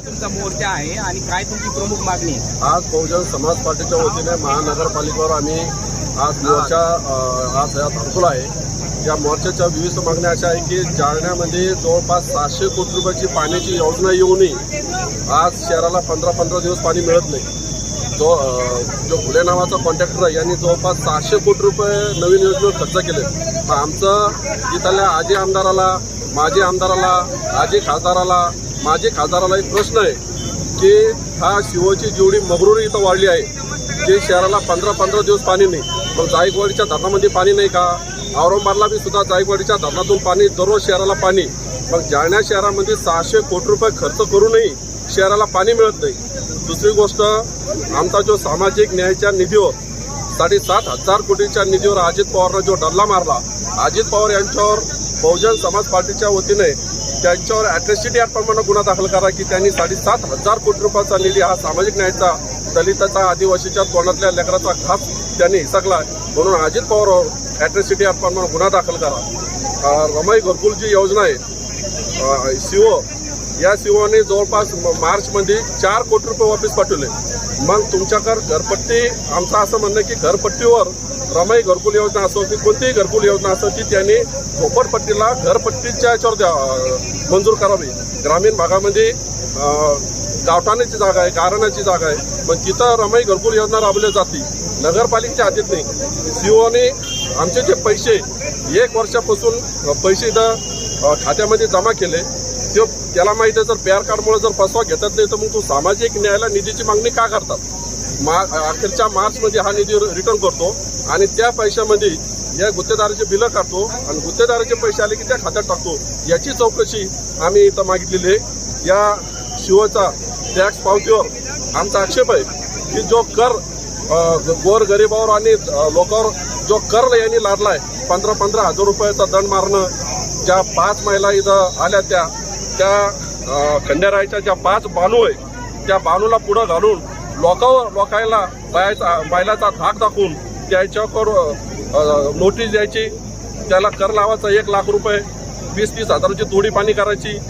तुमचा मोर्चा आहे आणि काय तुमची प्रमुख मागणी आहे? आज बहुजन समाज पार्टीच्या वतीने महानगरपालिकेवर आम्ही आज मोर्चा आज यात अडकलो आहे। या मोर्चाच्या विविध मागण्या अशा आहे की जालन्यामध्ये जवळपास 700 कोटी रुपयाची पाण्याची योजना येऊनही आज शहराला 15-15 दिवस पाणी मिळत नाही। जो फुले नावाचा कॉन्ट्रॅक्टर आहे यांनी जवळपास 600 कोटी रुपये नवीन योजनेवर खर्च केले। आमचं इथल्या आजी आमदाराला, माजी आमदाराला, आजी खासदाराला एक प्रश्न आहे की हा शिवची जेवढी मगरुरी इथं वाढली आहे की शहराला 15-15 दिवस पाणी नाही, मग जायकवाडीच्या धरणामध्ये पाणी नाही का? औरंगाबादला बी सुद्धा जायकवाडीच्या धरणातून पाणी, दररोज शहराला पाणी, मग जालना शहरामध्ये 600 कोटी रुपये खर्च करूनही शहराला पाणी मिळत नाही। दुसरी गोष्ट, आमचा जो सामाजिक न्यायाच्या निधीवर 7,500 कोटीच्या निधीवर अजित पवारनं जो डल्ला मारला, अजित पवार यांच्यावर बहुजन समाज पार्टीच्या वतीने त्यांच्यावर अॅट्रॉसिटी ॲक्टप्रमाणे गुन्हा दाखल करा की त्यांनी 7,500 कोटी रुपयाचा निधी हा सामाजिक न्यायाचा, दलिताचा, आदिवासीच्या तोंडातल्या लेकराचा घास त्यांनी हिसकला, म्हणून अजित पवारवर अॅट्रॉसिटी ॲक्टप्रमाणे गुन्हा दाखल करा। रमाई घरकुल जी योजना आहे सीओ, या सीओने जवळपास मार्चमध्ये 4 कोटी रुपये वापस पाठवले। मग तुमच्याकडे घरपट्टी, आमचं असं म्हणणं की घरपट्टीवर रमाई घरकुल योजना असो की कोणतीही घरकुल योजना असो की त्यांनी झोपडपट्टीला घरपट्टीच्या याच्यावर मंजूर करावी। ग्रामीण भागामध्ये गावठाणाची जागा आहे, गारणाची जागा आहे, मग तिथं रमाई घरकुल योजना राबवली जाते, नगरपालिकेच्या हातीत नाही। सीओने आमचे जे पैसे 1 वर्षापासून पैसे इथं खात्यामध्ये जमा केले, त्याला माहिती आहे जर पॅन कार्डमुळे जर फसवा घेतात नाही तर मग तो सामाजिक न्यायाला निधीची मागणी का करतात? अखेरच्या मार्चमध्ये हा निधी रिटर्न करतो आणि त्या पैशामध्ये या गुत्तेदाराचे बिलं काढतो आणि गुत्तेदाराचे पैसे आले की त्या खात्यात टाकतो। याची चौकशी आम्ही इथं मागितलेली आहे। या शिवचा टॅक्स पावतीवर आमचा आक्षेप आहे की जो कर गोर गरिबावर आणि लोकांवर जो कर यांनी लादलाय, 15-15 हजार रुपयाचा दंड मारणं, ज्या 5 महिला इथं आल्या त्या खंडेरायाच्या ज्या 5 बानू आहे त्या बानूला पुढं घालून लोकांना बैलाचा धाक दाखवून त्याच्यावर नोटीस द्यायची, त्याला कर लावायचा 1 लाख रुपये, 20-30 हजाराची तोडी पाणी करायची।